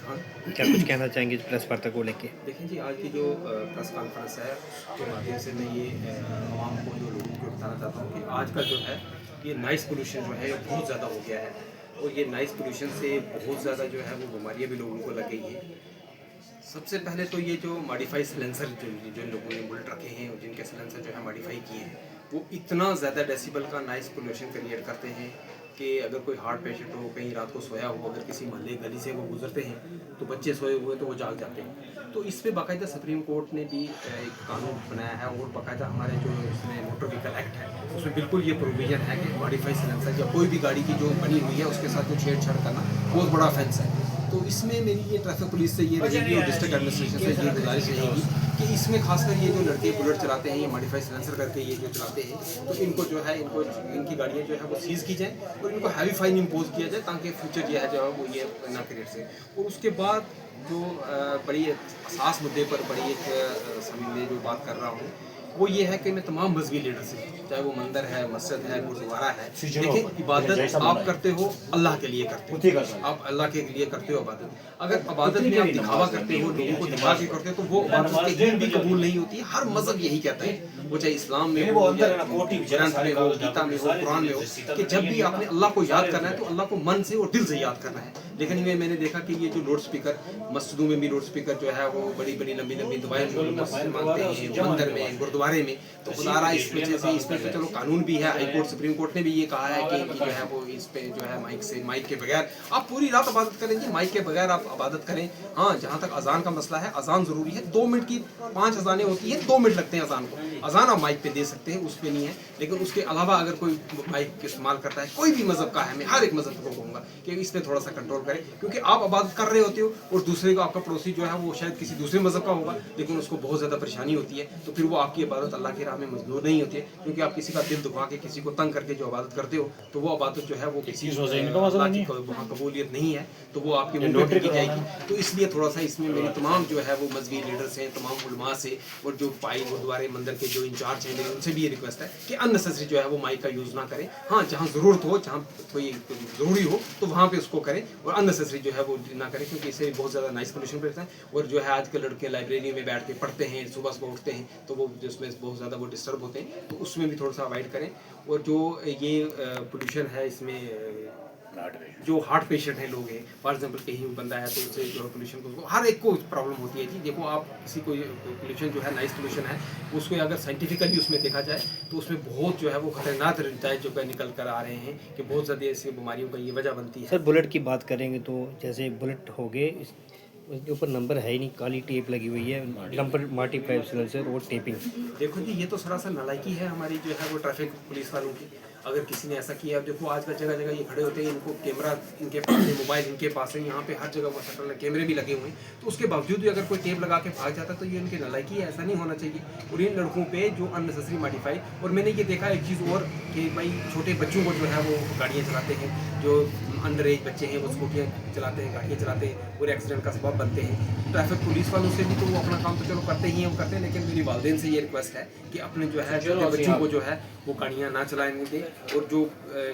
खान। क्या कुछ कहना चाहेंगे प्रेस वार्ता को लेके? देखिए जी, आज की जो प्रेस कॉन्फ्रेंस है के माध्यम से मैं ये आवाम को, जो लोगों को बताना चाहता हूँ कि आज का जो है ये नॉइज़ पोल्यूशन जो है ये बहुत ज़्यादा हो गया है। और ये नॉइज़ पोल्यूशन से बहुत ज़्यादा जो है वो बीमारियाँ भी लोगों को लग गई हैं। सबसे पहले तो ये जो मॉडिफाई साइलेंसर जो लोगों ने बुलेट रखे हैं और जिनके साइलेंसर जो है मॉडिफाई किए हैं, वो इतना ज़्यादा डेसिबल का नॉइज़ पोल्यूशन क्रिएट करते हैं कि अगर कोई हार्ट पेशेंट हो, कहीं रात को सोया हो, अगर किसी मोहल्ले गली से वो गुजरते हैं तो बच्चे सोए हुए तो वो जाग जाते हैं। तो इस पे बाकायदा सुप्रीम कोर्ट ने भी एक कानून बनाया है और बाकायदा हमारे जो इसमें मोटर व्हीकल एक्ट है उसमें बिल्कुल ये प्रोविजन है कि मॉडिफाई साइलेंसर या कोई भी गाड़ी की जो बनी हुई है उसके साथ जो छेड़छाड़ करना बहुत बड़ा ऑफेंस है। तो इसमें मेरी ये ट्रैफिक पुलिस से ये रहेगी और डिस्ट्रिक्ट एडमिनिस्ट्रेशन से ये गुजारिश रहेगी कि इसमें खासकर ये जो लड़के बुलेट चलाते हैं, ये मॉडिफाई साइलेंसर करके ये जो चलाते हैं, तो इनको जो है इनकी गाड़ियाँ जो है वो सीज़ की जाए और इनको हैवी फाइन इम्पोज किया जाए ताकि फ्यूचर जो है वो ये ना क्रिएट से। और उसके बाद जो बड़ी खास मुद्दे पर बड़ी एक समय में जो बात कर रहा हूँ वो ये है कि मैं तमाम मजहबी लीडर से, चाहे वो मंदिर है, मस्जिद है, गुरुद्वारा है, देखिए इबादत आप करते हो अल्लाह के लिए करते हो, आप अल्लाह के लिए करते हो इबादत। अगर इबादत में आप दिखावा करते हो, लोगों को दिखा के करते हो, तो वो इबादत कहीं भी कबूल नहीं होती है। हर मजहब यही कहता है, वो चाहे इस्लाम में हो, ग्रंथ में हो, गीता में हो, कुरान में हो, कि जब भी आपने अल्लाह को याद करना है तो अल्लाह को मन से और दिल से याद करना है। लेकिन ये मैंने देखा कि ये जो लाउड स्पीकर, मस्जिदों में भी लाउड स्पीकर जो है वो बड़ी बड़ी लंबी लंबी दुआएं मांगते हैं, मंदिर में, गुरुद्वारे में, तो खुदारा इस वजह से इसमें तो चलो कानून भी है, हाई कोर्ट सुप्रीम कोर्ट ने भी ये कहा है कि इनकी जो है वो इस पे जो है माइक के बगैर आप पूरी रात इबादत करें जी, माइक के बगैर आप इबादत करें। हाँ, जहाँ तक अजान का मसला है, अजान जरूरी है, 2 मिनट की 5 अजानें होती हैं, 2 मिनट लगते हैं अजान को, अजान आप माइक पे दे सकते हैं, उस पर नहीं है। लेकिन उसके अलावा अगर कोई माइक इस्तेमाल करता है, कोई भी मजहब का है, मैं हर एक मजहब को कहूँगा कि इस पर थोड़ा सा कंट्रोल करें, क्योंकि आप इबादत कर रहे होते हो और दूसरे को, आपका पड़ोसी जो है वो शायद किसी दूसरे मजहब का होगा, लेकिन उसको बहुत ज़्यादा परेशानी होती है, तो फिर वो आपकी इबादत अल्लाह की राह में मजबूर नहीं होती है। क्योंकि आप किसी का दिल दुखा के, किसी को तंग करके जो इबादत करते हो, तो वो इबादत जो है वो किसी अल्लाह की वहाँ कबूलियत नहीं है, तो वो आपकी मुंह पे की जाएगी। तो इसलिए थोड़ा सा इसमें मेरी तमाम जो है वो मजहबी लीडर्स हैं, तमाम उलमा से और जो पाई गुरुद्वारे मंदिर के जो इंचार्ज हैं, मेरी उनसे भी ये रिक्वेस्ट है कि अननेसेसरी जो है वो माइक का यूज़ ना करें। हाँ, जहाँ ज़रूरत हो, जहाँ कोई ज़रूरी हो तो वहाँ पे उसको करें और अननेसेसरी जो है वो ना करें, क्योंकि इससे बहुत ज़्यादा नॉइज़ पोल्यूशन बढ़ता है। और जो है आजकल लड़के लाइब्रेरी में बैठ के पढ़ते हैं, सुबह सुबह उठते हैं, तो वो जिसमें बहुत ज़्यादा वो डिस्टर्ब होते हैं, तो उसमें भी थोड़ा सा अवॉइड करें। और जो ये पोल्यूशन है इसमें जो हार्ट पेशेंट हैं, लोग हैं, फॉर एग्जांपल कहीं बंदा है तो उससे जो पोल्यूशन को हर एक को प्रॉब्लम होती है जी। देखो, आप किसी को पोल्यूशन जो है, नॉइज़ पोल्यूशन है, उसको अगर साइंटिफिकली उसमें देखा जाए तो उसमें बहुत जो है वो खतरनाक नतीजे जो है निकल कर आ रहे हैं कि बहुत ज़्यादा ऐसी बीमारियों का ये वजह बनती है। सर, बुलेट की बात करेंगे तो जैसे बुलेट हो गए, उसके ऊपर नंबर है ही नहीं, काली टेप लगी हुई है, नंबर मॉडिफाई साइलेंसर और टेपिंग। देखो जी, ये तो सरासर नालायकी है हमारी जो है वो ट्रैफिक पुलिस वालों की। अगर किसी ने ऐसा किया, देखो आजकल जगह जगह ये खड़े होते हैं, इनको कैमरा इनके पास है, मोबाइल इनके पास है, यहाँ पे हर जगह वो शटर कैमरे भी लगे हुए हैं, तो उसके बावजूद भी अगर कोई टेप लगा के भाग जाता है तो ये इनकी नालायकी है, ऐसा नहीं होना चाहिए। और इन लड़कों पे जो अननेसेसरी मॉडिफाई, और मैंने ये देखा एक चीज़ और कि भाई छोटे बच्चों को जो है वो गाड़ियाँ चलाते हैं, जो अंडर एज बच्चे हैं वो स्कूटियाँ चलाते हैं, गाड़ियाँ चलाते हैं और एक्सीडेंट का सबब बनते हैं। ट्रैफिक पुलिस वालों से भी तो वो अपना काम तो चलो करते ही हैं, वो करते हैं, लेकिन मेरी वालिदैन से ये रिक्वेस्ट है कि अपने जो है छोटे बच्चों को जो है वो गाड़ियाँ ना चलाने दें, और जो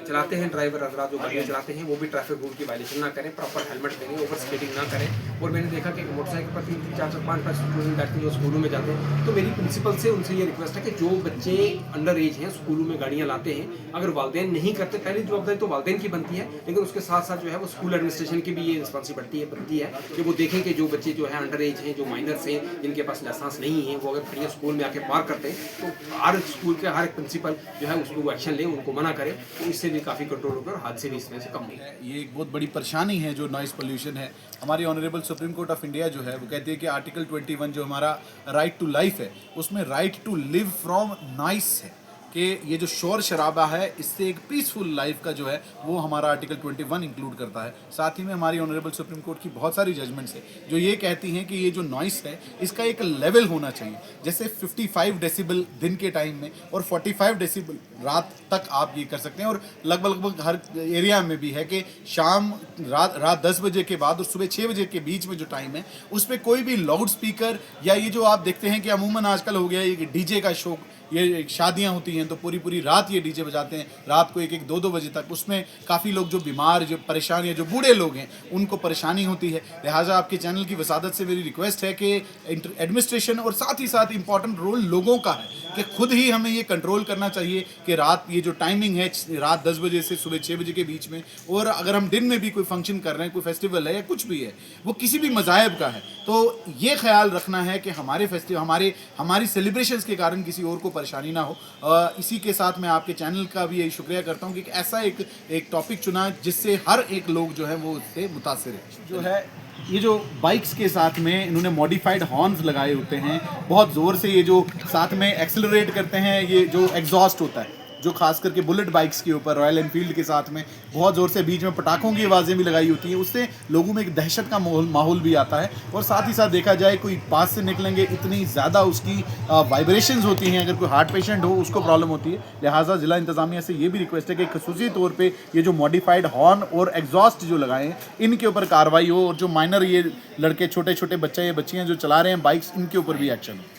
चलाते हैं ड्राइवर हजरात जो गाड़ियाँ चलाते हैं वो भी ट्रैफिक रूल की वायलेशन ना करें, प्रॉपर हेलमेट पहने, ओवर स्पीडिंग ना करें। और मैंने देखा कि मोटरसाइकिल पर 3 4 5 स्टूडेंट बैठते हैं जो स्कूलों में जाते हैं, तो मेरी प्रिंसिपल से उनसे ये रिक्वेस्ट है कि जो बच्चे अंडर एज हैं स्कूलों में गाड़ियाँ लाते हैं, अगर वालिदैन नहीं करते, पहली जवाबदारी तो वालिदैन की बनती है, लेकिन उसके साथ साथ जो है वो स्कूल एडमिनिस्ट्रेशन की भी ये रिस्पॉन्सिबिलिटी बनती है कि वो देखें कि जो बच्चे जो है अंडर एज हैं, जो माइनर्स हैं, जिनके पास लाइसेंस नहीं है, वो अगर खड़िया स्कूल में आके पार करते हैं तो हर स्कूल के हर एक प्रिंसिपल जो है उसको वो एक्शन ले, उनको मना करे, तो इससे भी काफ़ी कंट्रोल होगा और हादसे भी इसमें से कम होंगे। ये एक बहुत बड़ी परेशानी है जो नॉइज़ पोल्यूशन है। हमारी honourable supreme court of India जो है वो कहती है कि आर्टिकल 21 जो हमारा राइट टू लाइफ है, उसमें right to live from noise है, कि ये जो शोर शराबा है इससे एक पीसफुल लाइफ का जो है वो हमारा आर्टिकल 21 इंक्लूड करता है। साथ ही में हमारी ऑनरेबल सुप्रीम कोर्ट की बहुत सारी जजमेंट्स है जो ये कहती हैं कि ये जो नॉइस है इसका एक लेवल होना चाहिए। जैसे 55 डेसिबल दिन के टाइम में और 45 डेसिबल रात तक आप ये कर सकते हैं, और लगभग हर एरिया में भी है कि शाम रात 10 बजे के बाद और सुबह 6 बजे के बीच में जो टाइम है उस पर कोई भी लाउड स्पीकर या ये जो आप देखते हैं कि अमूमन आजकल हो गया ये डीजे का शो ये शादियाँ होती हैं तो पूरी पूरी रात ये डीजे बजाते हैं, रात को 1-1 2-2 बजे तक। उसमें काफ़ी लोग जो बीमार, जो परेशान या जो बूढ़े लोग हैं उनको परेशानी होती है। लिहाजा आपके चैनल की वसादत से मेरी रिक्वेस्ट है कि एडमिनिस्ट्रेशन और साथ ही साथ इम्पॉर्टेंट रोल लोगों का है कि खुद ही हमें ये कंट्रोल करना चाहिए कि रात ये जो टाइमिंग है रात 10 बजे से सुबह 6 बजे के बीच में, और अगर हम दिन में भी कोई फंक्शन कर रहे हैं, कोई फेस्टिवल है या कुछ भी है, वो किसी भी मज़ाहब का है, तो ये ख्याल रखना है कि हमारे फेस्टिवल हमारी सेलिब्रेशंस के कारण किसी और को परेशानी ना हो। इसी के साथ मैं आपके चैनल का भी यही शुक्रिया करता हूँ कि ऐसा एक टॉपिक चुना जिससे हर एक लोग जो है वो उससे मुतासिर है। जो है ये जो बाइक्स के साथ में इन्होंने मॉडिफाइड हॉर्न्स लगाए होते हैं, बहुत ज़ोर से ये जो साथ में एक्सेलरेट करते हैं, ये जो एग्जॉस्ट होता है जो खास करके बुलेट बाइक्स के ऊपर रॉयल एनफील्ड के साथ में बहुत ज़ोर से बीच में पटाखों की आवाज़ें भी लगाई होती हैं, उससे लोगों में एक दहशत का माहौल भी आता है। और साथ ही साथ देखा जाए कोई पास से निकलेंगे इतनी ज़्यादा उसकी वाइब्रेशंस होती हैं, अगर कोई हार्ट पेशेंट हो उसको प्रॉब्लम होती है। लिहाजा ज़िला इंतज़ामिया से ये भी रिक्वेस्ट है कि खसूसी तौर पर ये जो मॉडिफाइड हॉर्न और एग्जॉस्ट जो लगाए हैं इनके ऊपर कार्रवाई हो, और जो माइनर ये लड़के छोटे छोटे बच्चे या बच्चियाँ जो चला रहे हैं बाइक्स इनके ऊपर भी एक्शन हो।